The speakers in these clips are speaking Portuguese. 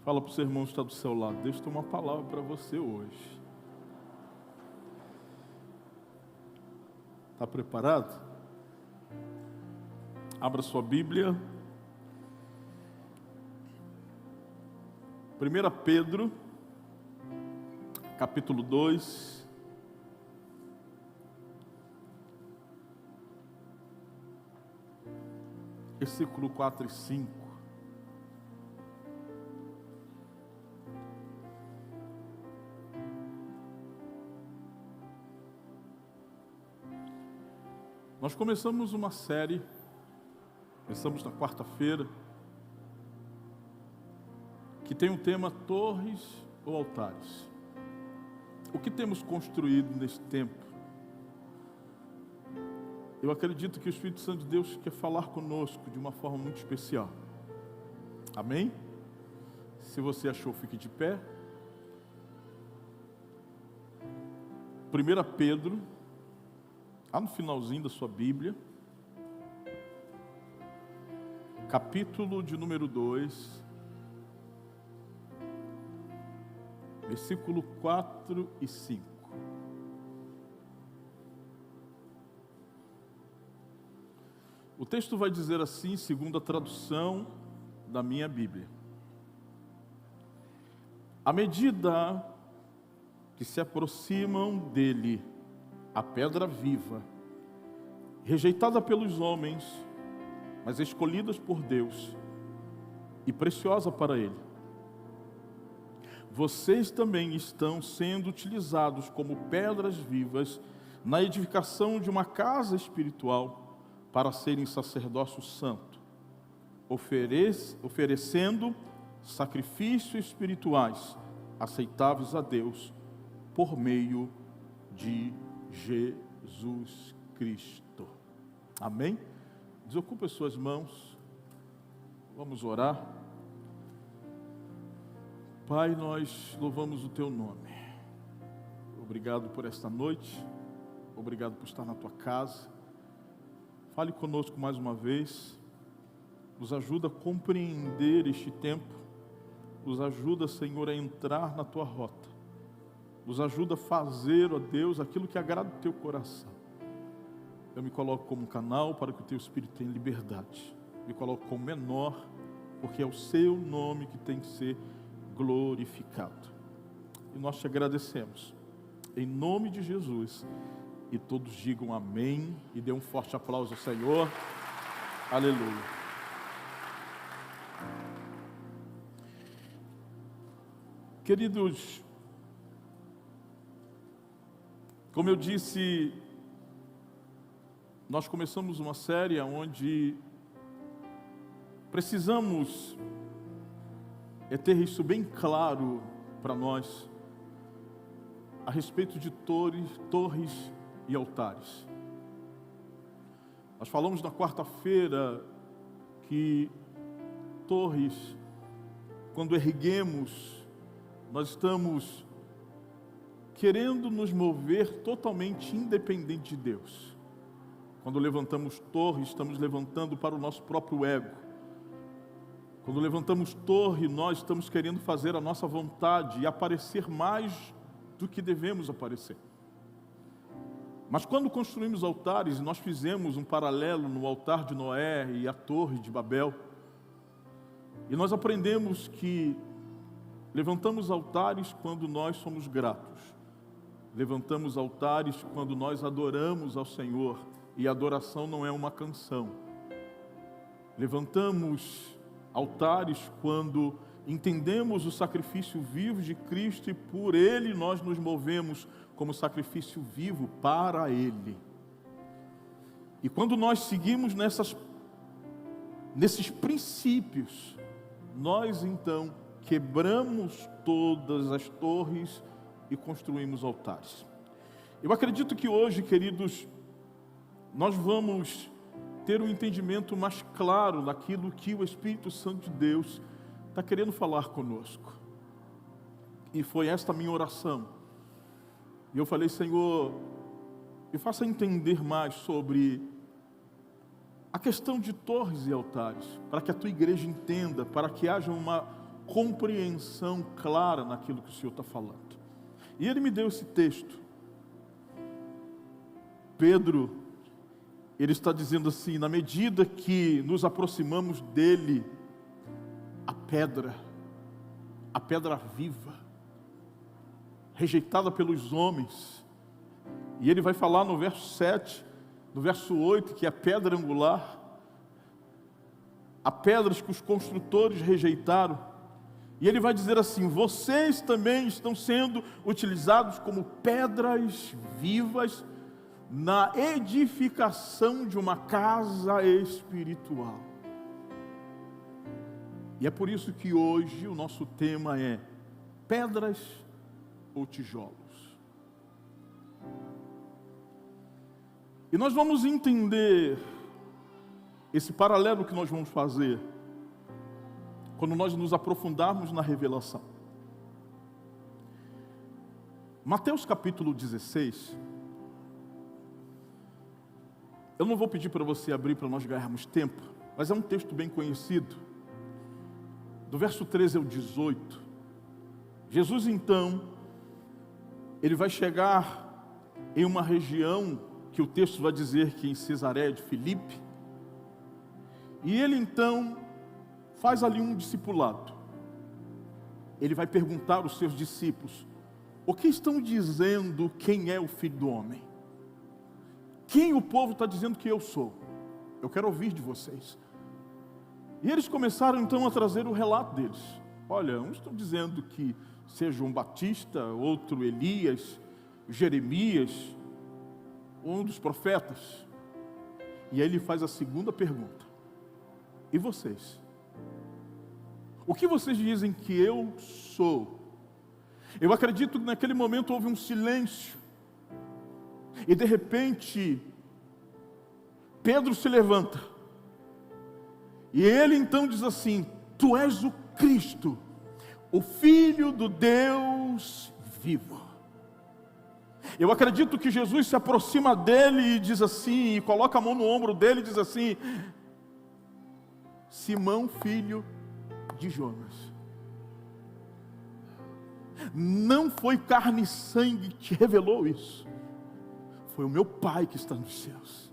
Fala para o seu irmão que está do seu lado. Deus tem uma palavra para você hoje. Está preparado? Abra sua Bíblia. 1 Pedro, capítulo 2. Versículo 4 e 5. Nós começamos uma série, começamos na quarta-feira, que tem o tema Torres ou Altares. O que temos construído nesse tempo? Eu acredito que o Espírito Santo de Deus quer falar conosco de uma forma muito especial. Amém? Se você achou, fique de pé. 1 Pedro, lá no finalzinho da sua Bíblia, capítulo de número 2, versículo 4 e 5. O texto vai dizer assim, segundo a tradução da minha Bíblia: à medida que se aproximam dele, a pedra viva, rejeitada pelos homens, mas escolhida por Deus e preciosa para Ele, vocês também estão sendo utilizados como pedras vivas na edificação de uma casa espiritual para serem sacerdócio santo, oferecendo sacrifícios espirituais aceitáveis a Deus por meio de Jesus Cristo. Amém? Desocupe as suas mãos. Vamos orar. Pai, nós louvamos o Teu nome. Obrigado por esta noite. Obrigado por estar na Tua casa. Fale conosco mais uma vez. Nos ajuda a compreender este tempo. Nos ajuda, Senhor, a entrar na Tua rota. Nos ajuda a fazer, ó Deus, aquilo que agrada o Teu coração. Eu me coloco como um canal para que o Teu Espírito tenha liberdade. Me coloco como menor, porque é o Seu nome que tem que ser glorificado. E nós te agradecemos. Em nome de Jesus. E todos digam amém. E dê um forte aplauso ao Senhor. Aleluia. Queridos, como eu disse, nós começamos uma série onde precisamos ter isso bem claro para nós, a respeito de torres e altares. Nós falamos na quarta-feira que torres, quando erguemos, nós estamos querendo nos mover totalmente independente de Deus. Quando levantamos torre, estamos levantando para o nosso próprio ego. Quando levantamos torre, nós estamos querendo fazer a nossa vontade e aparecer mais do que devemos aparecer. Mas quando construímos altares, nós fizemos um paralelo no altar de Noé e a torre de Babel, e nós aprendemos que levantamos altares quando nós somos gratos. Levantamos altares quando nós adoramos ao Senhor, e a adoração não é uma canção. Levantamos altares quando entendemos o sacrifício vivo de Cristo e por Ele nós nos movemos como sacrifício vivo para Ele. E quando nós seguimos nesses princípios, nós então quebramos todas as torres e construímos altares. Eu acredito que hoje, queridos, nós vamos ter um entendimento mais claro daquilo que o Espírito Santo de Deus está querendo falar conosco. E foi esta a minha oração. E eu falei: Senhor, me faça entender mais sobre a questão de torres e altares, para que a tua igreja entenda, para que haja uma compreensão clara naquilo que o Senhor está falando. E Ele me deu esse texto. Pedro, ele está dizendo assim: na medida que nos aproximamos dele, a pedra viva, rejeitada pelos homens, e ele vai falar no verso 7, no verso 8, que é a pedra angular, a pedras que os construtores rejeitaram, e ele vai dizer assim: vocês também estão sendo utilizados como pedras vivas na edificação de uma casa espiritual. E é por isso que hoje o nosso tema é pedras ou tijolos. E nós vamos entender esse paralelo que nós vamos fazer quando nós nos aprofundarmos na revelação. Mateus capítulo 16. Eu não vou pedir para você abrir para nós ganharmos tempo, mas é um texto bem conhecido. Do verso 13 ao 18, Jesus então, ele vai chegar em uma região que o texto vai dizer que em Cesareia de Filipe, e ele então faz ali um discipulado. Ele vai perguntar aos seus discípulos: o que estão dizendo quem é o Filho do Homem? Quem o povo está dizendo que eu sou? Eu quero ouvir de vocês. E eles começaram então a trazer o relato deles. Olha, uns estão dizendo que seja João Batista, outro Elias, Jeremias, um dos profetas. E aí ele faz a segunda pergunta: e vocês? O que vocês dizem que eu sou? Eu acredito que naquele momento houve um silêncio. E de repente, Pedro se levanta. E ele então diz assim: tu és o Cristo, o Filho do Deus vivo. Eu acredito que Jesus se aproxima dele e diz assim, e coloca a mão no ombro dele e diz assim: Simão, filho de Jonas, não foi carne e sangue que te revelou isso, foi o meu Pai que está nos céus.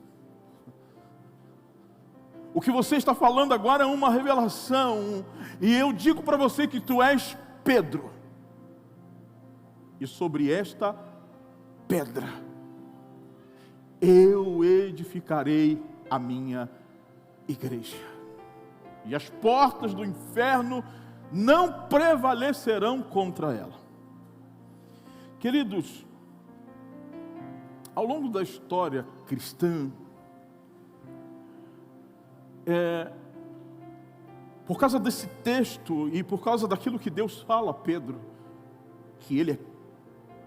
O que você está falando agora é uma revelação, e eu digo para você que tu és Pedro, e sobre esta pedra eu edificarei a minha igreja, e as portas do inferno não prevalecerão contra ela. Queridos, ao longo da história cristã, por causa desse texto e por causa daquilo que Deus fala a Pedro, que ele é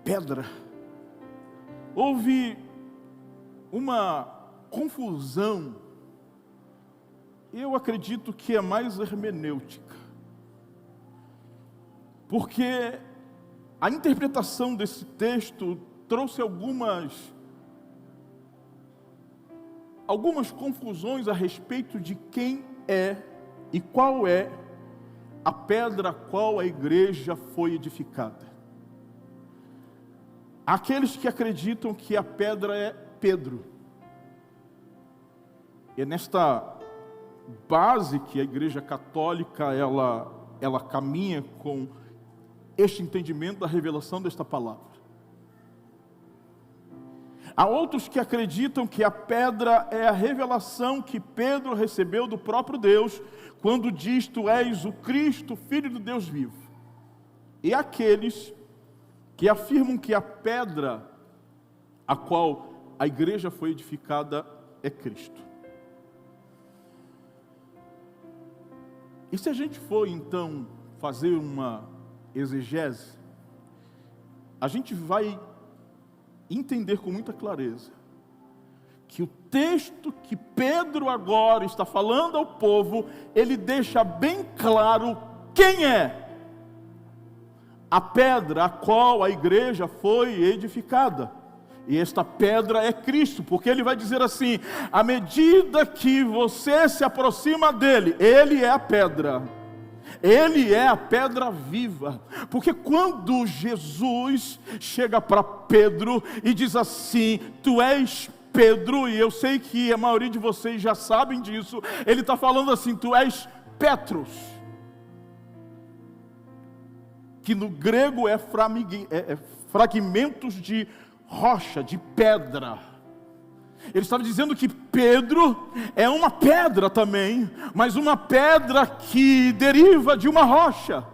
pedra, houve uma confusão. Eu acredito que é mais hermenêutica, porque a interpretação desse texto trouxe algumas confusões a respeito de quem é e qual é a pedra a qual a igreja foi edificada. Aqueles que acreditam que a pedra é Pedro. É nesta base que a igreja católica ela caminha com este entendimento da revelação desta palavra. Há outros que acreditam que a pedra é a revelação que Pedro recebeu do próprio Deus, quando diz: tu és o Cristo, Filho do Deus vivo. E aqueles que afirmam que a pedra a qual a igreja foi edificada é Cristo. E se a gente for então fazer uma exegese, a gente vai entender com muita clareza que o texto que Pedro agora está falando ao povo, ele deixa bem claro quem é a pedra a qual a igreja foi edificada. E esta pedra é Cristo, porque ele vai dizer assim: à medida que você se aproxima dele, ele é a pedra. Ele é a pedra viva. Porque quando Jesus chega para Pedro e diz assim: tu és Pedro, e eu sei que a maioria de vocês já sabem disso, ele está falando assim: tu és Petros, que no grego é fragmentos de rocha, de pedra. Ele estava dizendo que Pedro é uma pedra também, mas uma pedra que deriva de uma rocha.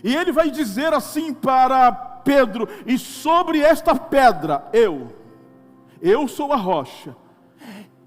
E ele vai dizer assim para Pedro: e sobre esta pedra, eu sou a rocha,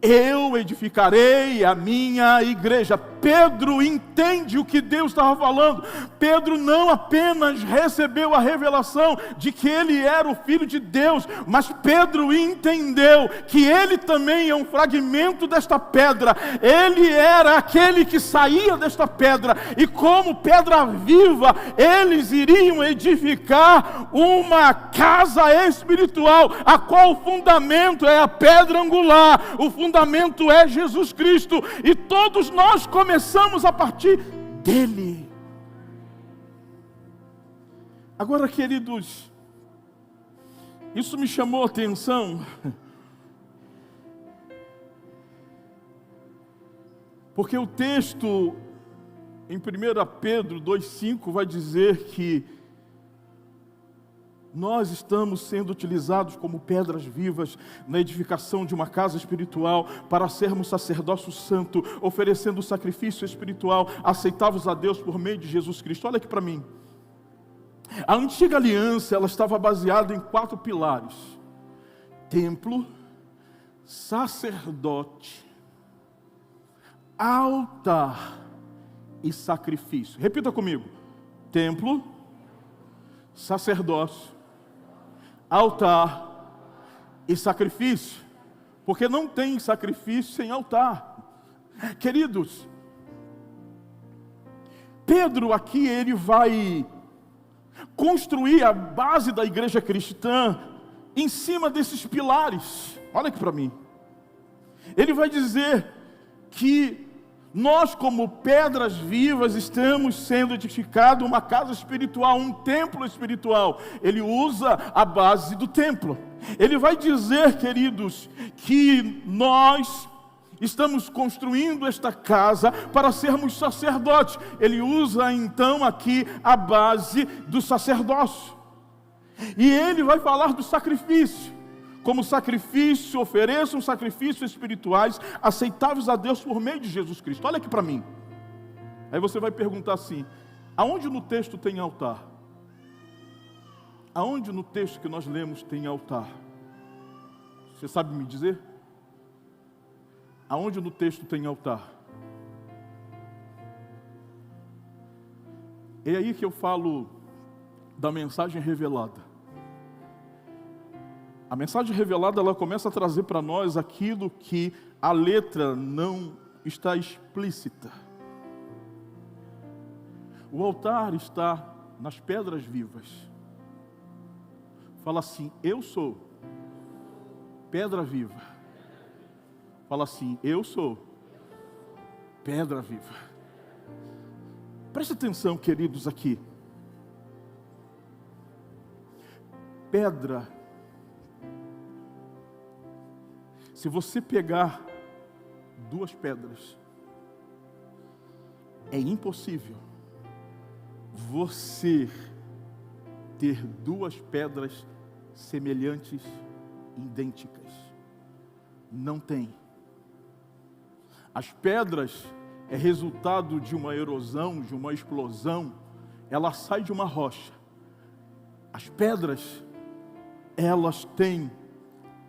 eu edificarei a minha igreja. Pedro entende o que Deus estava falando. Pedro não apenas recebeu a revelação de que ele era o Filho de Deus, mas Pedro entendeu que ele também é um fragmento desta pedra. Ele era aquele que saía desta pedra, e como pedra viva, eles iriam edificar uma casa espiritual, a qual o fundamento é a pedra angular, o fundamento é Jesus Cristo, e todos nós começamos a partir dele. Agora, queridos, isso me chamou a atenção, porque o texto em 1 Pedro 2,5 vai dizer que nós estamos sendo utilizados como pedras vivas na edificação de uma casa espiritual, para sermos sacerdócio santo, oferecendo sacrifício espiritual aceitáveis a Deus por meio de Jesus Cristo. Olha aqui para mim. A antiga aliança, ela estava baseada em 4 pilares: templo, sacerdote, altar e sacrifício. Repita comigo: templo, sacerdócio, altar e sacrifício. Porque não tem sacrifício sem altar. Queridos, Pedro aqui, ele vai construir a base da igreja cristã em cima desses pilares. Olha aqui para mim. Ele vai dizer que nós, como pedras vivas, estamos sendo edificados uma casa espiritual, um templo espiritual. Ele usa a base do templo. Ele vai dizer, queridos, que nós estamos construindo esta casa para sermos sacerdotes. Ele usa então aqui a base do sacerdócio. E ele vai falar do sacrifício. Como sacrifício, ofereçam sacrifícios espirituais aceitáveis a Deus por meio de Jesus Cristo. Olha aqui para mim. Aí você vai perguntar assim: aonde no texto tem altar? Aonde no texto que nós lemos tem altar? Você sabe me dizer? Aonde no texto tem altar? É aí que eu falo da mensagem revelada. A mensagem revelada, ela começa a trazer para nós aquilo que a letra não está explícita. O altar está nas pedras vivas. Fala assim: eu sou pedra viva. Fala assim: eu sou pedra viva. Preste atenção, queridos, aqui. Pedra. Se você pegar 2 pedras, é impossível você ter 2 pedras semelhantes, idênticas. Não tem. As pedras é resultado de uma erosão, de uma explosão. Ela sai de uma rocha. As pedras, elas têm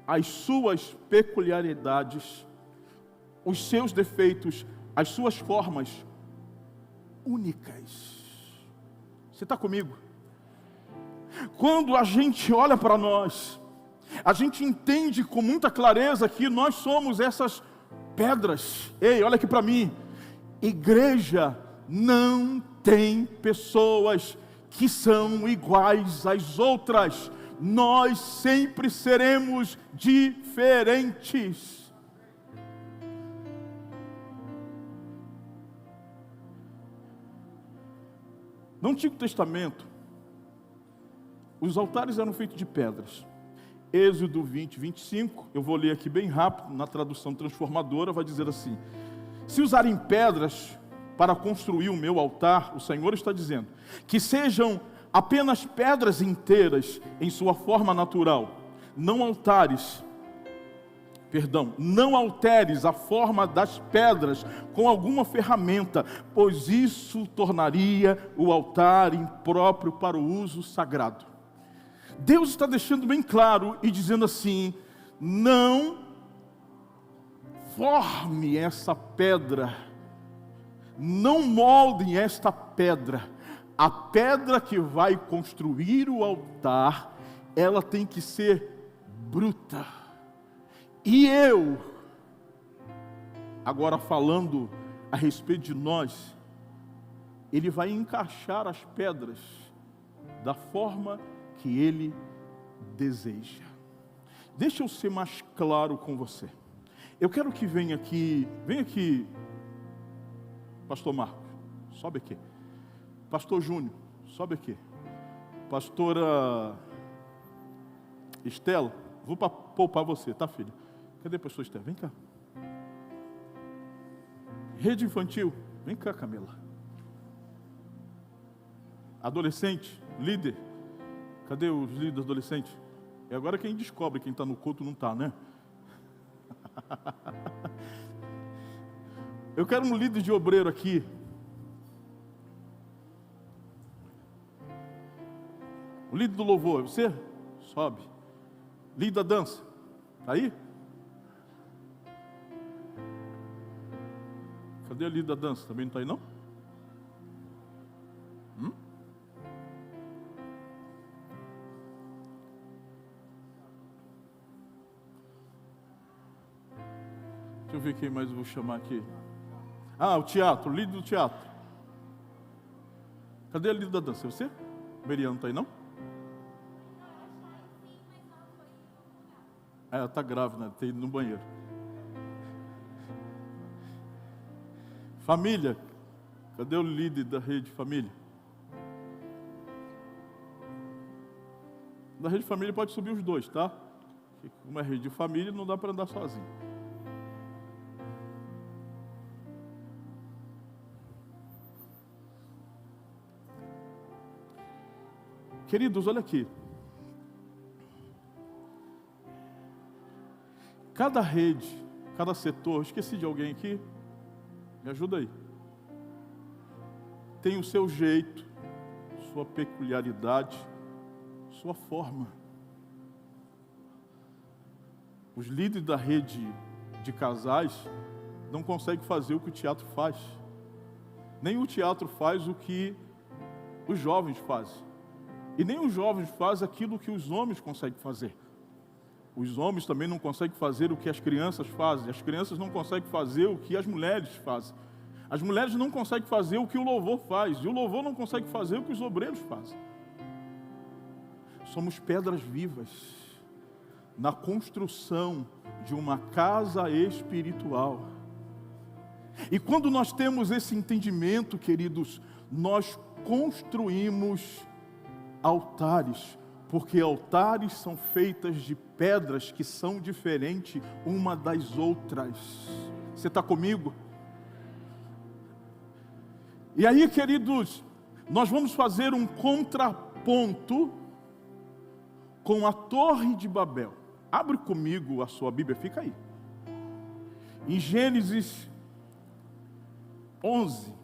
as suas peculiaridades, os seus defeitos, as suas formas únicas. Você está comigo? Quando a gente olha para nós, a gente entende com muita clareza que nós somos essas pedras. Ei, olha aqui para mim. Igreja não tem pessoas que são iguais às outras. Nós sempre seremos diferentes. No Antigo Testamento, os altares eram feitos de pedras. Êxodo 20, 25, eu vou ler aqui bem rápido, na tradução transformadora, vai dizer assim: se usarem pedras para construir o meu altar, o Senhor está dizendo, que sejam apenas pedras inteiras em sua forma natural, não alteres a forma das pedras com alguma ferramenta, pois isso tornaria o altar impróprio para o uso sagrado. Deus está deixando bem claro e dizendo assim: não forme essa pedra, não moldem esta pedra. A pedra que vai construir o altar, ela tem que ser bruta. E eu, agora falando a respeito de nós, Ele vai encaixar as pedras da forma que Ele deseja. Deixa eu ser mais claro com você. Eu quero que venha aqui, Pastor Marcos, sobe aqui. Pastor Júnior, sobe aqui. Pastora Estela, vou poupar você, tá, filha? Cadê a pastora Estela? Vem cá. Rede infantil, vem cá, Camila. Adolescente, líder, cadê os líderes adolescentes? É agora quem descobre quem está no culto não está, né? Eu quero um líder de obreiro aqui. O líder do louvor, você? Sobe. Líder da dança, está aí? Cadê a líder da dança? Também não está aí, não? Deixa eu ver quem mais eu vou chamar aqui. O teatro, o líder do teatro. Cadê a líder da dança? É você? Meriana não está aí, não? Ela está grávida, tem ido no banheiro. Família, cadê o líder da rede família? Da rede família pode subir os dois, tá? Porque como é rede de família, não dá para andar sozinho. Queridos, olha aqui. Cada rede, cada setor, esqueci de alguém aqui? Me ajuda aí. Tem o seu jeito, sua peculiaridade, sua forma. Os líderes da rede de casais não conseguem fazer o que o teatro faz. Nem o teatro faz o que os jovens fazem. E nem os jovens fazem aquilo que os homens conseguem fazer. Os homens também não conseguem fazer o que as crianças fazem. As crianças não conseguem fazer o que as mulheres fazem. As mulheres não conseguem fazer o que o louvor faz. E o louvor não consegue fazer o que os obreiros fazem. Somos pedras vivas na construção de uma casa espiritual. E quando nós temos esse entendimento, queridos, nós construímos altares, porque altares são feitas de pedras que são diferentes uma das outras. Você está comigo? E aí, queridos, nós vamos fazer um contraponto com a Torre de Babel. Abre comigo a sua Bíblia, fica aí. Em Gênesis 11.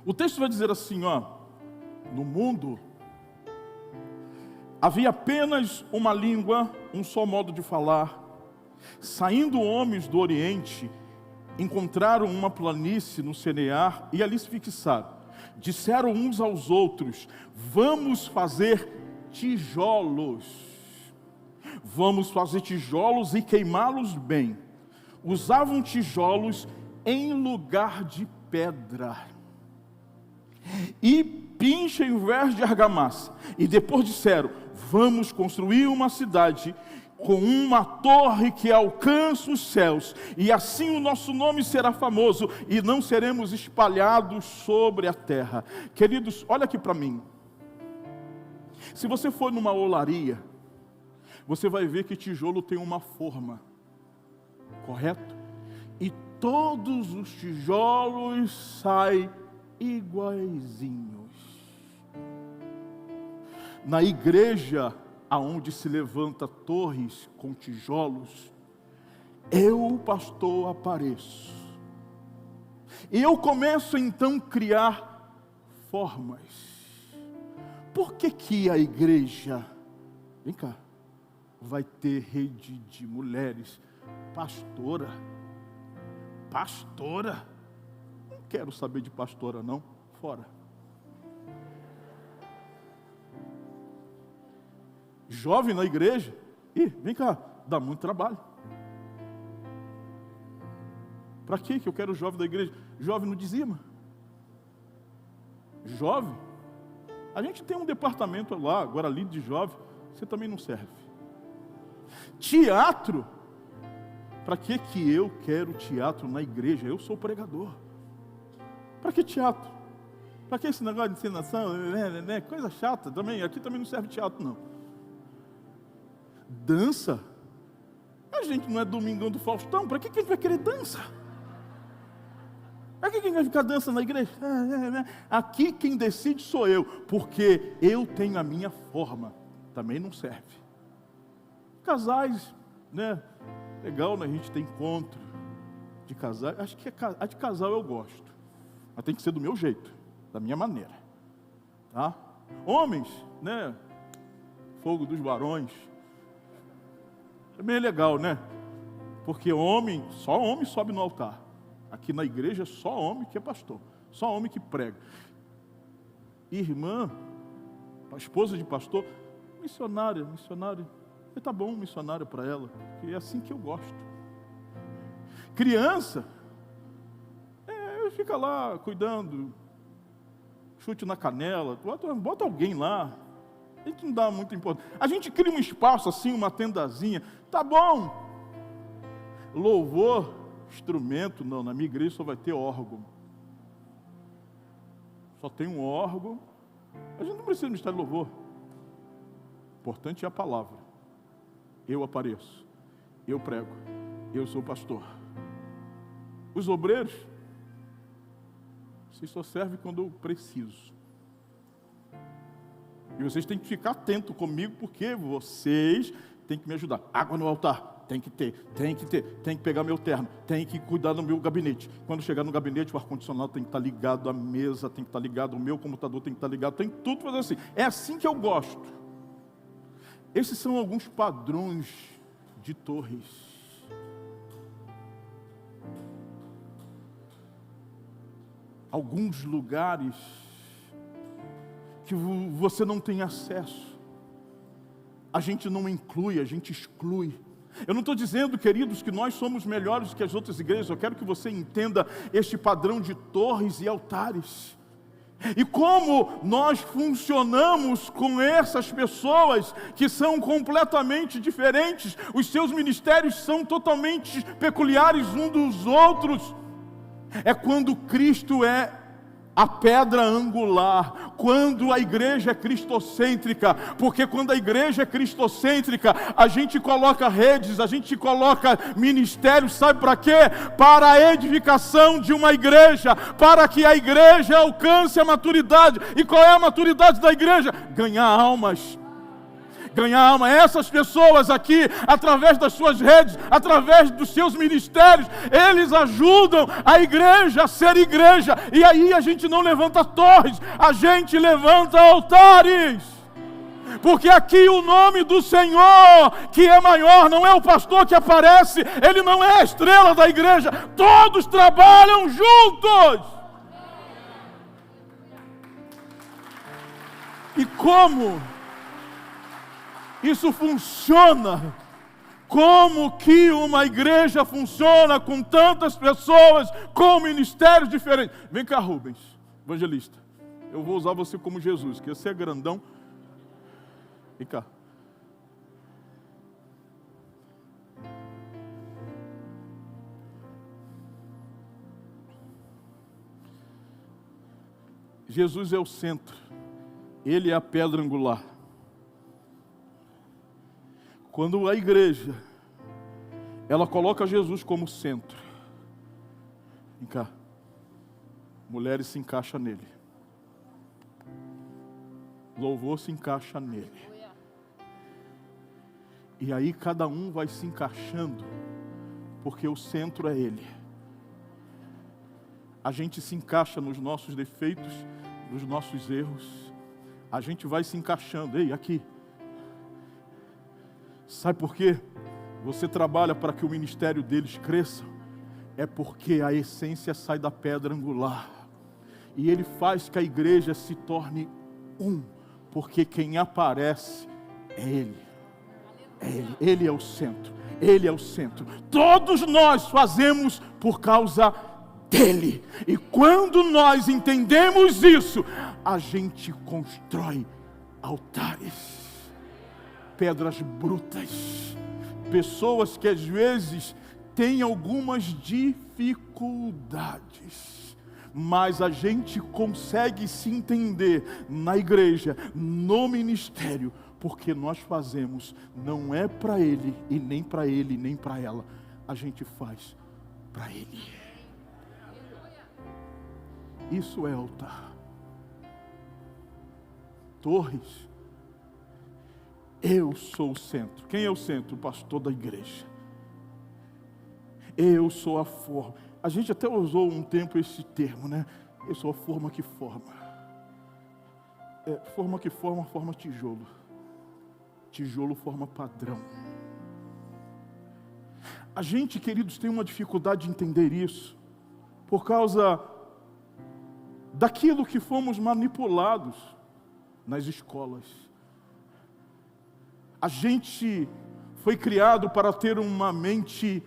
O texto vai dizer assim, no mundo havia apenas uma língua, um só modo de falar. Saindo homens do Oriente, encontraram uma planície no Senear e ali se fixaram. Disseram uns aos outros: vamos fazer tijolos. Vamos fazer tijolos e queimá-los bem. Usavam tijolos em lugar de pedra. E pincha em vez de argamassa. E depois disseram: vamos construir uma cidade com uma torre que alcança os céus, e assim o nosso nome será famoso, e não seremos espalhados sobre a terra. Queridos, olha aqui para mim. Se você for numa olaria, você vai ver que tijolo tem uma forma, correto? E todos os tijolos saem iguaizinhos. Na igreja aonde se levanta torres com tijolos, eu, pastor, apareço. E eu começo então a criar formas. Por que a igreja, vem cá, vai ter rede de mulheres? Pastora? Não quero saber de pastora não, fora. Jovem na igreja? Vem cá, dá muito trabalho. Para que eu quero jovem da igreja? Jovem não dizima. Jovem? A gente tem um departamento lá, agora líder de jovem, você também não serve. Teatro? Para que eu quero teatro na igreja? Eu sou pregador. Para que teatro? Para que esse negócio de encenação? Coisa chata também. Aqui também não serve teatro não. Dança? A gente não é Domingão do Faustão. Para que a gente vai querer dança? Para que a gente vai ficar dançando na igreja? Aqui quem decide sou eu, porque eu tenho a minha forma. Também não serve. Casais, né? Legal, né? A gente tem encontro de casais. Acho que a de casal eu gosto, mas tem que ser do meu jeito, da minha maneira, tá? Homens, né? Fogo dos varões. Também é legal, né? Porque só homem sobe no altar. Aqui na igreja, só homem que é pastor. Só homem que prega. Irmã, a esposa de pastor, missionária. Tá bom, missionária para ela. Que é assim que eu gosto. Criança, fica lá cuidando. Chute na canela. Bota alguém lá. A gente não dá muita importância. A gente cria um espaço assim, uma tendazinha. Tá bom. Louvor, instrumento, não. Na minha igreja só vai ter órgão. Só tem um órgão. A gente não precisa de ministério de louvor. O importante é a palavra. Eu apareço. Eu prego. Eu sou pastor. Os obreiros, vocês só servem quando eu preciso. E vocês têm que ficar atentos comigo, porque vocês têm que me ajudar. Água no altar, tem que ter. Tem que pegar meu terno, tem que cuidar do meu gabinete. Quando chegar no gabinete, o ar-condicionado tem que estar ligado, a mesa tem que estar ligado, o meu computador tem que estar ligado, tem tudo fazer assim. É assim que eu gosto. Esses são alguns padrões de torres. Alguns lugares que você não tem acesso. A gente não inclui, a gente exclui. Eu não estou dizendo, queridos, que nós somos melhores que as outras igrejas. Eu quero que você entenda este padrão de torres e altares. E como nós funcionamos com essas pessoas que são completamente diferentes. Os seus ministérios são totalmente peculiares uns dos outros. É quando Cristo é a pedra angular, quando a igreja é cristocêntrica, porque quando a igreja é cristocêntrica, a gente coloca redes, a gente coloca ministérios, sabe para quê? Para a edificação de uma igreja, para que a igreja alcance a maturidade. E qual é a maturidade da igreja? Ganhar almas. Ganhar alma. Essas pessoas aqui, através das suas redes, através dos seus ministérios, eles ajudam a igreja a ser igreja. E aí a gente não levanta torres, a gente levanta altares. Porque aqui o nome do Senhor, que é maior, não é o pastor que aparece, ele não é a estrela da igreja, todos trabalham juntos. E como isso funciona? Como que uma igreja funciona com tantas pessoas, com ministérios diferentes? Vem cá, Rubens, evangelista. Eu vou usar você como Jesus, que você é grandão. Vem cá. Jesus é o centro. Ele é a pedra angular. Quando a igreja, ela coloca Jesus como centro. Vem cá. Mulheres se encaixam nele. Louvor se encaixa nele. E aí cada um vai se encaixando, porque o centro é ele. A gente se encaixa nos nossos defeitos, nos nossos erros. A gente vai se encaixando. Ei, aqui. Sabe por quê? Você trabalha para que o ministério deles cresça. É porque a essência sai da pedra angular. E ele faz que a igreja se torne um. Porque quem aparece é ele. É ele. Ele é o centro. Ele é o centro. Todos nós fazemos por causa dele. E quando nós entendemos isso, a gente constrói altares. Pedras brutas. Pessoas que às vezes têm algumas dificuldades. Mas a gente consegue se entender na igreja, no ministério, porque nós fazemos, não é para ele, e nem para ele, nem para ela. A gente faz para ele. Isso é altar. Torres. Eu sou o centro. Quem é o centro? O pastor da igreja. Eu sou a forma. A gente até usou um tempo esse termo, né? Eu sou a forma que forma. Forma que forma, forma tijolo. Tijolo forma padrão. A gente, queridos, tem uma dificuldade de entender isso, por causa daquilo que fomos manipulados nas escolas. A gente foi criado para ter uma mente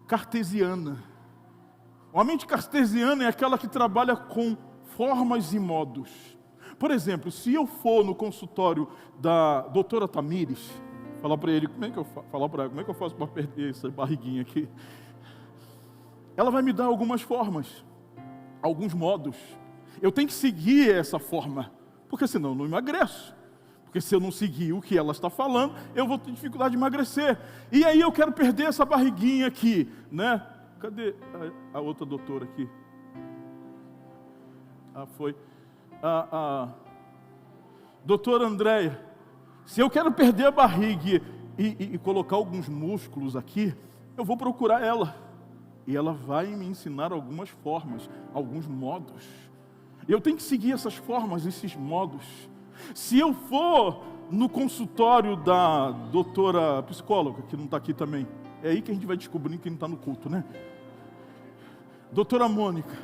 cartesiana. Uma mente cartesiana é aquela que trabalha com formas e modos. Por exemplo, se eu for no consultório da doutora Tamires, falar para ele, como é que eu faço para perder essa barriguinha aqui? Ela vai me dar algumas formas, alguns modos. Eu tenho que seguir essa forma, porque senão eu não emagreço. Porque se eu não seguir o que ela está falando, eu vou ter dificuldade de emagrecer. E aí eu quero perder essa barriguinha aqui, né? Cadê a outra doutora aqui? Foi. Doutora Andréia, se eu quero perder a barriga e colocar alguns músculos aqui, eu vou procurar ela. E ela vai me ensinar algumas formas, alguns modos. Eu tenho que seguir essas formas, esses modos. Se eu for no consultório da doutora psicóloga, que não está aqui também, é aí que a gente vai descobrindo que não está no culto, né? Doutora Mônica,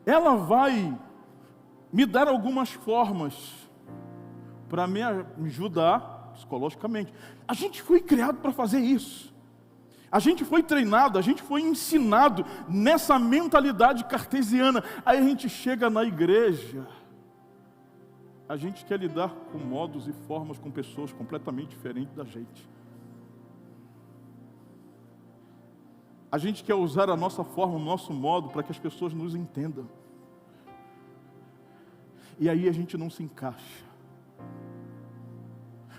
ela vai me dar algumas formas para me ajudar psicologicamente. A gente foi criado para fazer isso. A gente foi treinado, a gente foi ensinado nessa mentalidade cartesiana. Aí a gente chega na igreja, a gente quer lidar com modos e formas com pessoas completamente diferentes da gente. A gente quer usar a nossa forma, o nosso modo, para que as pessoas nos entendam. E aí a gente não se encaixa.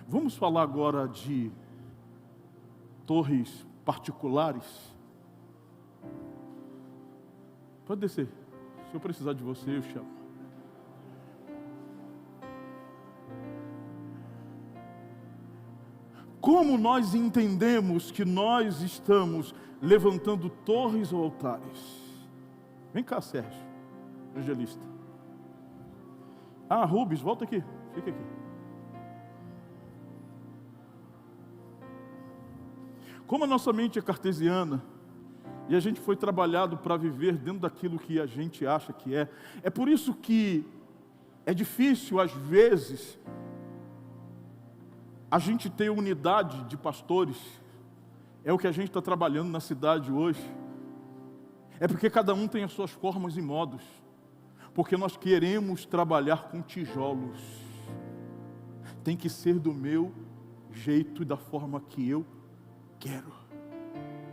Vamos falar agora de torres particulares. Pode descer. Se eu precisar de você, eu chamo. Como nós entendemos que nós estamos levantando torres ou altares? Vem cá, Sérgio, evangelista. Rubens, volta aqui, fica aqui. Como a nossa mente é cartesiana, e a gente foi trabalhado para viver dentro daquilo que a gente acha que é por isso que é difícil, às vezes, a gente ter unidade de pastores. É o que a gente está trabalhando na cidade hoje. É porque cada um tem as suas formas e modos. Porque nós queremos trabalhar com tijolos. Tem que ser do meu jeito e da forma que eu quero.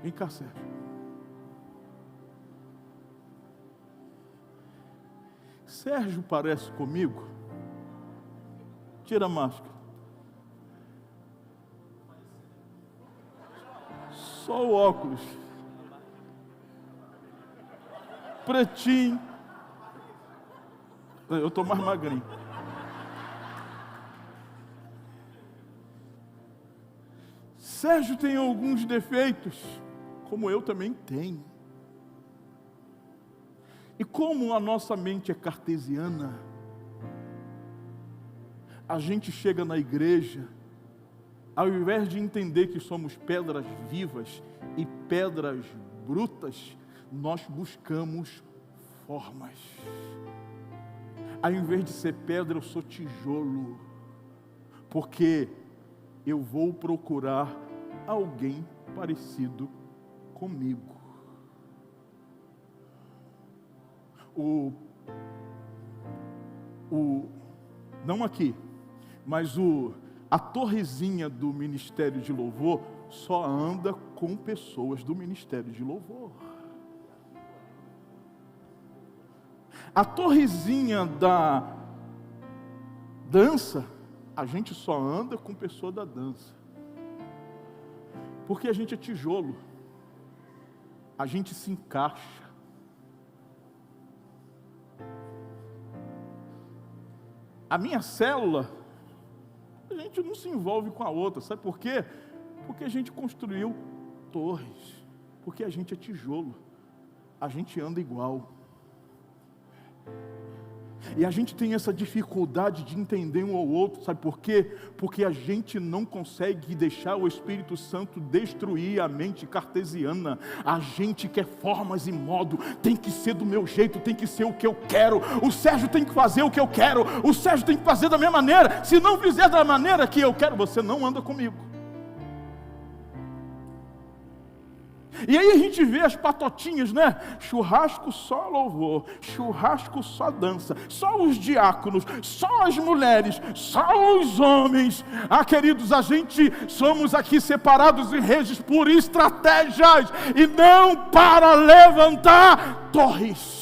Vem cá, Sérgio. Sérgio parece comigo? Tira a máscara. Só o óculos. Pretinho. Eu estou mais magrinho. Sérgio tem alguns defeitos, como eu também tenho. E como a nossa mente é cartesiana, a gente chega na igreja, ao invés de entender que somos pedras vivas e pedras brutas, nós buscamos formas. Ao invés de ser pedra, eu sou tijolo, porque eu vou procurar alguém parecido comigo. Não aqui, mas a torrezinha do Ministério de Louvor só anda com pessoas do Ministério de Louvor. A torrezinha da dança, a gente só anda com pessoa da dança. Porque a gente é tijolo. A gente se encaixa. A minha célula, a gente não se envolve com a outra. Sabe por quê? Porque a gente construiu torres. Porque a gente é tijolo. A gente anda igual. E a gente tem essa dificuldade de entender um ao outro, sabe por quê? Porque a gente não consegue deixar o Espírito Santo destruir a mente cartesiana. A gente quer formas e modo, tem que ser do meu jeito, tem que ser o que eu quero. O Sérgio tem que fazer o que eu quero, o Sérgio tem que fazer da minha maneira. Se não fizer da maneira que eu quero, você não anda comigo. E aí a gente vê as patotinhas, né? Churrasco só louvor, churrasco só dança, só os diáconos, só as mulheres, só os homens. Ah, queridos, a gente somos aqui separados em redes por estratégias e não para levantar torres.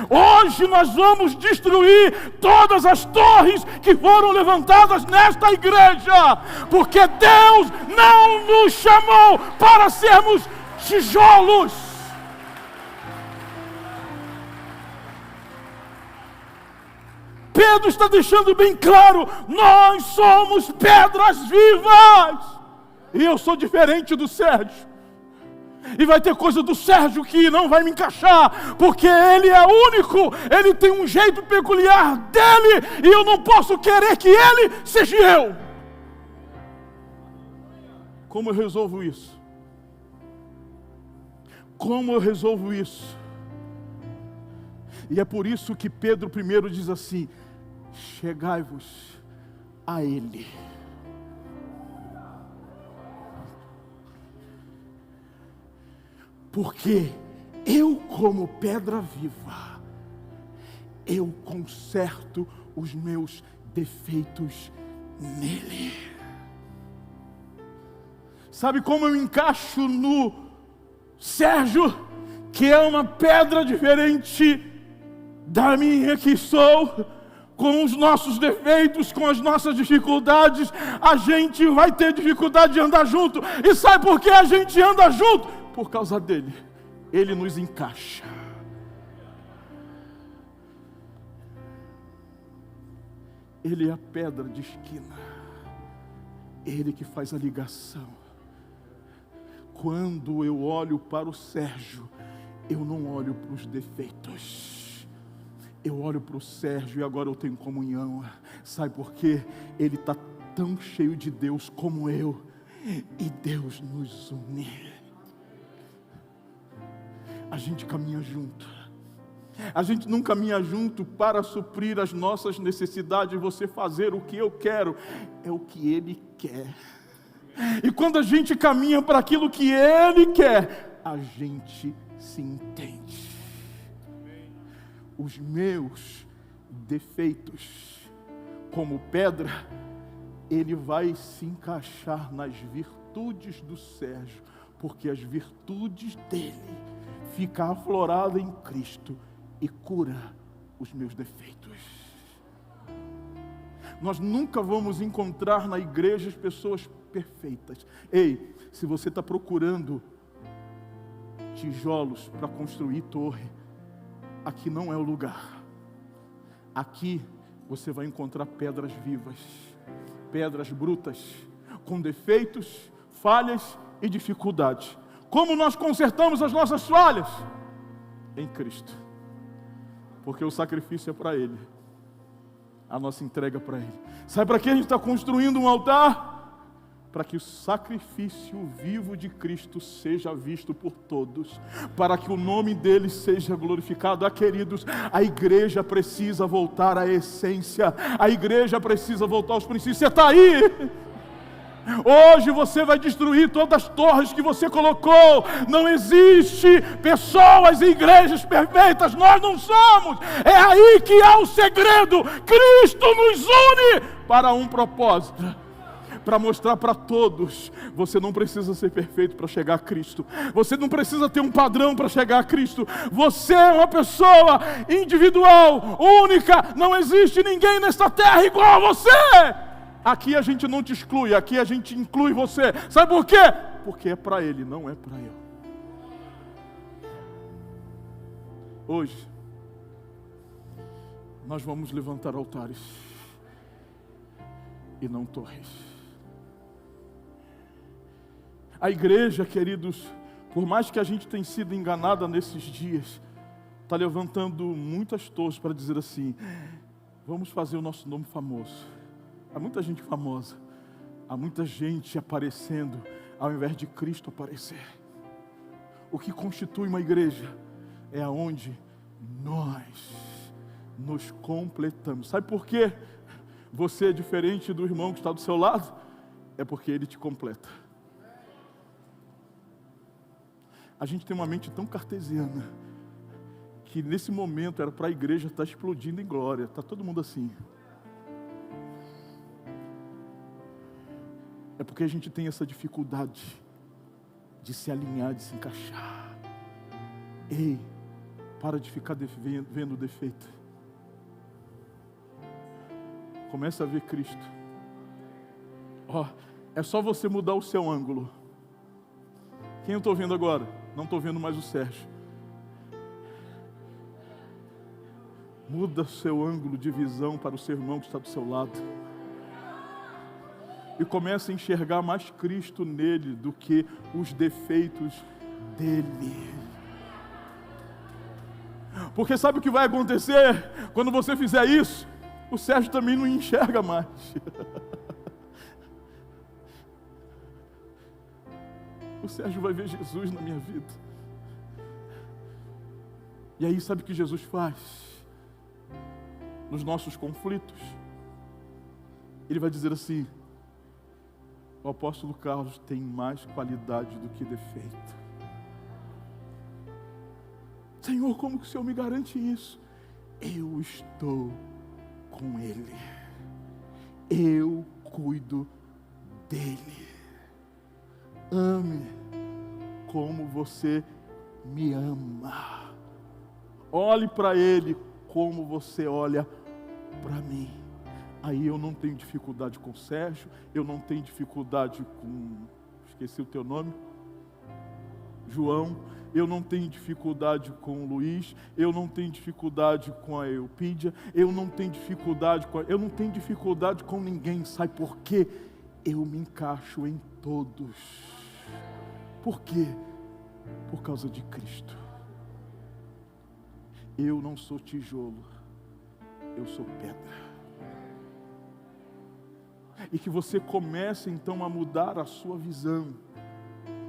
Hoje nós vamos destruir todas as torres que foram levantadas nesta igreja, porque Deus não nos chamou para sermos tijolos. Pedro está deixando bem claro: nós somos pedras vivas. E eu sou diferente do Sérgio. E vai ter coisa do Sérgio que não vai me encaixar, porque ele é único, ele tem um jeito peculiar dele, e eu não posso querer que ele seja eu. Como eu resolvo isso? Como eu resolvo isso? E é por isso que Pedro primeiro diz assim: chegai-vos a ele. Porque eu, como pedra viva, eu conserto os meus defeitos nele. Sabe como eu encaixo no Sérgio, que é uma pedra diferente da minha que sou? Com os nossos defeitos, com as nossas dificuldades, a gente vai ter dificuldade de andar junto. E sabe por que a gente anda junto? Por causa dele. Ele nos encaixa. Ele é a pedra de esquina. Ele que faz a ligação. Quando eu olho para o Sérgio, eu não olho para os defeitos. Eu olho para o Sérgio e agora eu tenho comunhão. Sabe por quê? Ele está tão cheio de Deus como eu. E Deus nos une. A gente caminha junto. A gente não caminha junto para suprir as nossas necessidades, você fazer o que eu quero, é o que Ele quer. E quando a gente caminha para aquilo que Ele quer, a gente se entende. Os meus defeitos, como pedra, ele vai se encaixar nas virtudes do Sérgio, porque as virtudes dele ficam afloradas em Cristo e cura os meus defeitos. Nós nunca vamos encontrar na igreja as pessoas perfeitas. Ei, se você está procurando tijolos para construir torre, aqui não é o lugar. Aqui você vai encontrar pedras vivas, pedras brutas, com defeitos, falhas e dificuldades. Como nós consertamos as nossas falhas? Em Cristo. Porque o sacrifício é para Ele. A nossa entrega para Ele. Sabe para que a gente está construindo um altar? Para que o sacrifício vivo de Cristo seja visto por todos, para que o nome dele seja glorificado. Queridos, a igreja precisa voltar à essência, a igreja precisa voltar aos princípios. Você está aí? Hoje você vai destruir todas as torres que você colocou. Não existe pessoas e igrejas perfeitas, nós não somos. É aí que há o segredo. Cristo nos une para um propósito, para mostrar para todos: você não precisa ser perfeito para chegar a Cristo, você não precisa ter um padrão para chegar a Cristo, você é uma pessoa individual, única, não existe ninguém nesta terra igual a você. Aqui a gente não te exclui, aqui a gente inclui você. Sabe por quê? Porque é para Ele, não é para eu. Hoje nós vamos levantar altares e não torres. A igreja, queridos, por mais que a gente tenha sido enganada nesses dias, está levantando muitas torres para dizer assim: vamos fazer o nosso nome famoso. Há muita gente famosa, há muita gente aparecendo, ao invés de Cristo aparecer. O que constitui uma igreja é aonde nós nos completamos. Sabe por quê você é diferente do irmão que está do seu lado? É porque ele te completa. A gente tem uma mente tão cartesiana que nesse momento era para a igreja estar explodindo em glória. Está todo mundo assim. É porque a gente tem essa dificuldade de se alinhar, de se encaixar. Ei, para de ficar vendo o defeito. Comece a ver Cristo. É só você mudar o seu ângulo. Quem eu estou vendo agora? Não estou vendo mais o Sérgio. Muda o seu ângulo de visão para o seu irmão que está do seu lado. E comece a enxergar mais Cristo nele do que os defeitos dele. Porque sabe o que vai acontecer quando você fizer isso? O Sérgio também não enxerga mais. O Sérgio vai ver Jesus na minha vida. E aí sabe o que Jesus faz? Nos nossos conflitos, Ele vai dizer assim: o apóstolo Carlos tem mais qualidade do que defeito. Senhor, como que o Senhor me garante isso? Eu estou com Ele. Eu cuido dele. Ame como você me ama. Olhe para Ele como você olha para mim. Aí eu não tenho dificuldade com o Sérgio, eu não tenho dificuldade com, esqueci o teu nome, João, eu não tenho dificuldade com o Luiz, eu não tenho dificuldade com a Eupídia, eu não tenho dificuldade com ninguém. Sabe por quê? Eu me encaixo em todos. Por quê? Por causa de Cristo. Eu não sou tijolo, eu sou pedra. E que você comece então a mudar a sua visão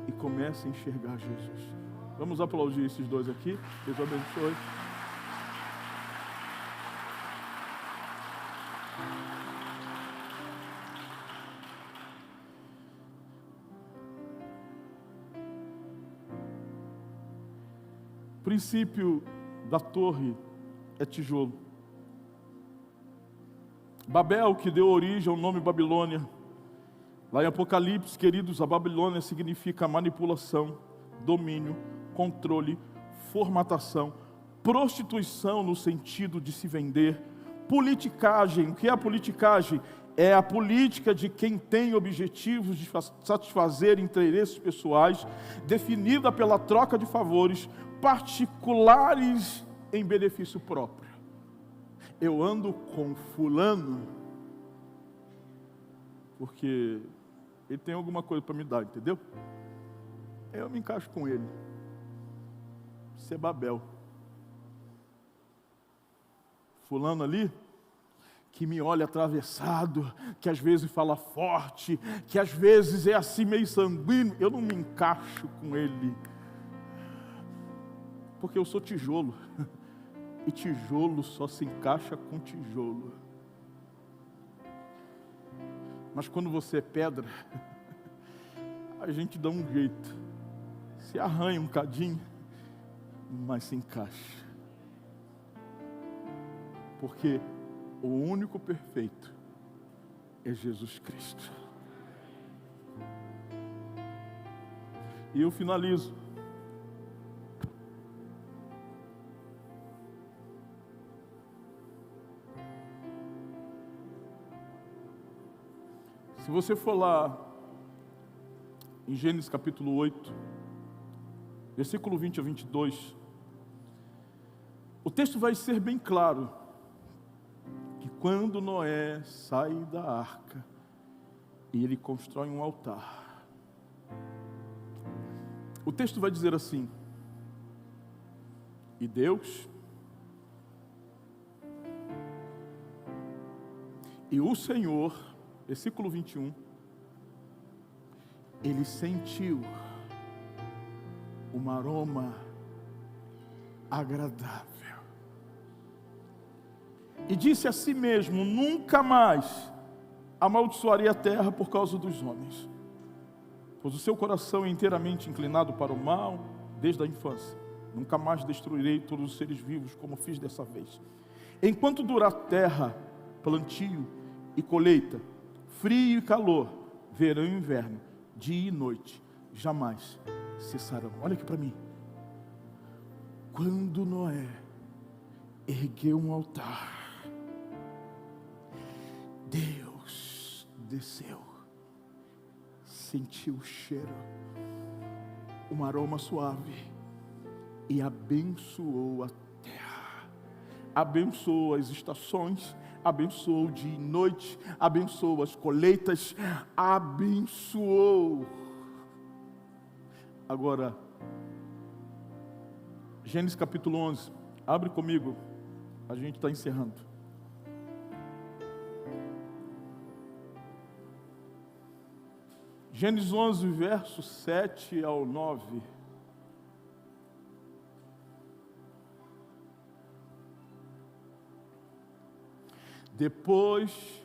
e comece a enxergar Jesus. Vamos aplaudir esses dois aqui. Deus abençoe. princípio da torre é tijolo. Babel, que deu origem ao nome Babilônia. Lá em Apocalipse, queridos, a Babilônia significa manipulação, domínio, controle, formatação, prostituição no sentido de se vender, politicagem. O que é a politicagem? É a política de quem tem objetivos de satisfazer interesses pessoais, definida pela troca de favores particulares em benefício próprio. Eu ando com fulano porque ele tem alguma coisa para me dar, entendeu? Eu me encaixo com ele. Isso é Babel. Fulano ali, que me olha atravessado, que às vezes fala forte, que às vezes é assim meio sanguíneo, eu não me encaixo com ele, porque eu sou tijolo, e tijolo só se encaixa com tijolo. Mas quando você é pedra, a gente dá um jeito, se arranha um cadinho, mas se encaixa, porque o único perfeito é Jesus Cristo. E eu finalizo. Se você for lá em Gênesis capítulo 8, versículo 20 a 22, o texto vai ser bem claro. Quando Noé sai da arca e ele constrói um altar, o texto vai dizer assim: e Deus e o Senhor, versículo 21, ele sentiu um aroma agradável. E disse a si mesmo: nunca mais amaldiçoarei a terra por causa dos homens, pois o seu coração é inteiramente inclinado para o mal desde a infância. Nunca mais destruirei todos os seres vivos como fiz dessa vez. Enquanto durar terra, plantio e colheita, frio e calor, verão e inverno, dia e noite, jamais cessarão. Olha aqui para mim. Quando Noé ergueu um altar, Deus desceu, sentiu o cheiro, um aroma suave, e abençoou a terra, abençoou as estações, abençoou dia e noite, abençoou as colheitas, abençoou. Agora, Gênesis capítulo 11, abre comigo, a gente está encerrando. Gênesis 11, versos 7 ao 9. Depois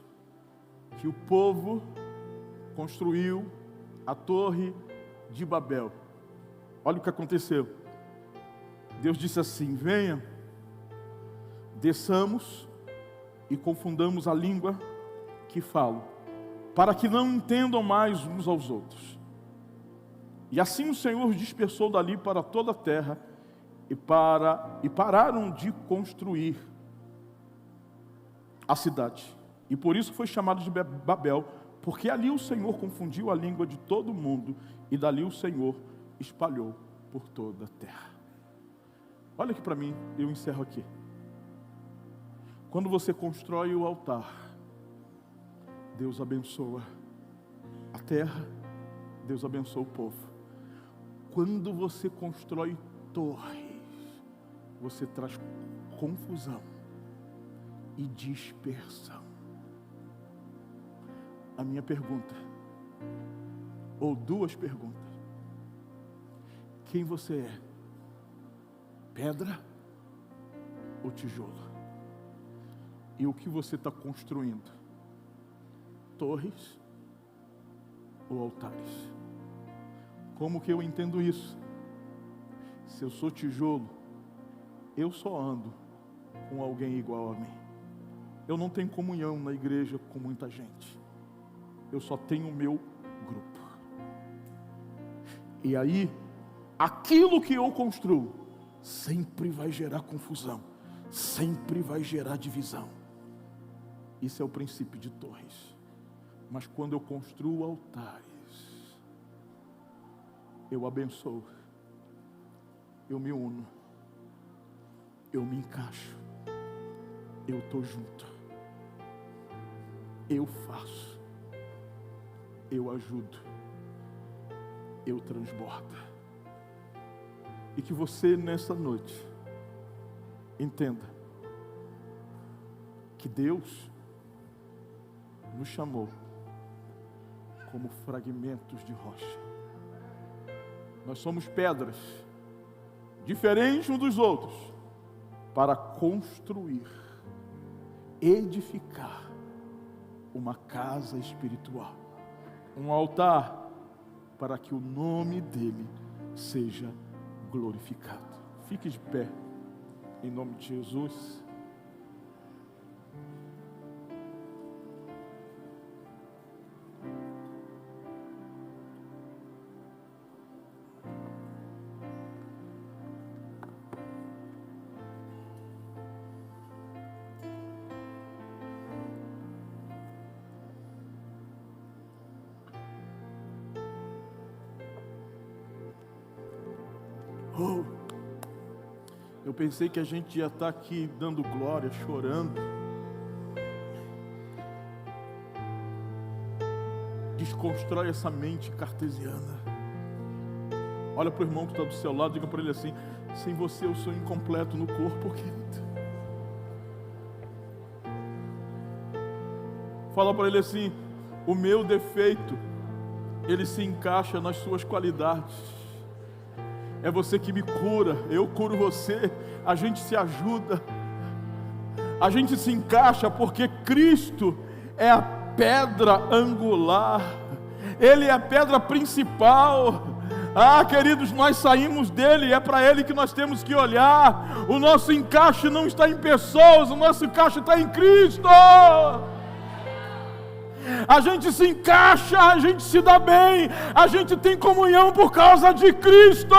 que o povo construiu a torre de Babel, olha o que aconteceu. Deus disse assim: venha, desçamos e confundamos a língua que falo, para que não entendam mais uns aos outros. E assim o Senhor os dispersou dali para toda a terra, e pararam de construir a cidade. E por isso foi chamado de Babel, porque ali o Senhor confundiu a língua de todo mundo, e dali o Senhor espalhou por toda a terra. Olha aqui para mim, eu encerro aqui. Quando você constrói o altar, Deus abençoa a terra, Deus abençoa o povo. Quando você constrói torres, você traz confusão e dispersão. A minha pergunta, ou duas perguntas: quem você é? Pedra ou tijolo? E o que você está construindo? Torres ou altares? Como que eu entendo isso? Se eu sou tijolo, eu só ando com alguém igual a mim. Eu não tenho comunhão na igreja com muita gente. Eu só tenho o meu grupo. E aí, aquilo que eu construo sempre vai gerar confusão, sempre vai gerar divisão. Isso é o princípio de torres. Mas quando eu construo altares, eu abençoo, eu me uno, eu me encaixo, eu estou junto, eu faço, eu ajudo, eu transbordo. E que você nessa noite entenda que Deus nos chamou como fragmentos de rocha. Nós somos pedras, diferentes uns dos outros, para construir, edificar uma casa espiritual, um altar para que o nome dele seja glorificado. Fique de pé, em nome de Jesus. Eu pensei que a gente ia estar aqui dando glória, chorando. Desconstrói essa mente cartesiana. Olha para o irmão que está do seu lado, diga para ele assim: sem você eu sou incompleto no corpo, querido. Fala para ele assim: o meu defeito, ele se encaixa nas suas qualidades. É você que me cura, eu curo você, a gente se ajuda, a gente se encaixa, porque Cristo é a pedra angular, Ele é a pedra principal. Queridos, nós saímos dele, é para Ele que nós temos que olhar. O nosso encaixe não está em pessoas, o nosso encaixe está em Cristo. A gente se encaixa, a gente se dá bem, a gente tem comunhão por causa de Cristo.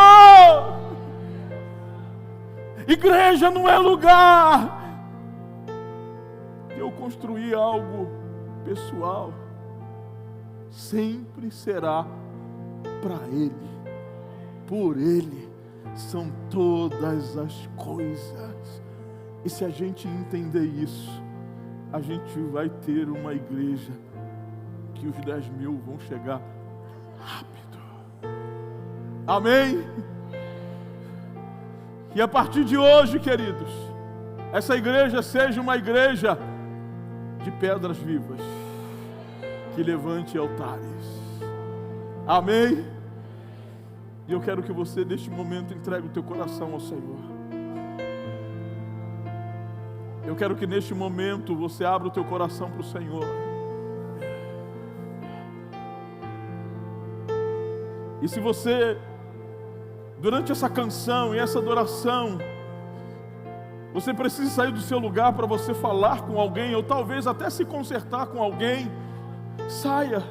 Igreja não é lugar de eu construir algo pessoal, sempre será para Ele, por Ele são todas as coisas. E se a gente entender isso, a gente vai ter uma igreja que os 10.000 vão chegar rápido. Amém? E a partir de hoje, queridos, essa igreja seja uma igreja de pedras vivas, que levante altares. Amém? E eu quero que você, neste momento, entregue o teu coração ao Senhor. Eu quero que neste momento você abra o teu coração para o Senhor. E se você, durante essa canção e essa adoração, você precisa sair do seu lugar para você falar com alguém, ou talvez até se consertar com alguém, saia.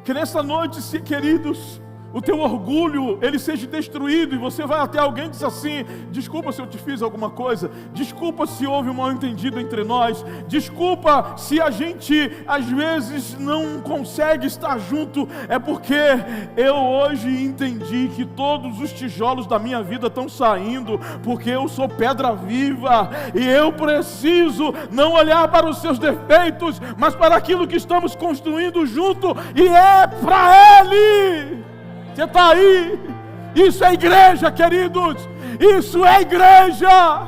Que nessa noite, queridos, o teu orgulho, ele seja destruído, e você vai até alguém e diz assim: desculpa se eu te fiz alguma coisa, desculpa se houve um mal entendido entre nós, desculpa se a gente às vezes não consegue estar junto, é porque eu hoje entendi que todos os tijolos da minha vida estão saindo, porque eu sou pedra viva, e eu preciso não olhar para os seus defeitos, mas para aquilo que estamos construindo junto, e é para Ele. Você está aí? Isso é igreja, queridos. Isso é igreja.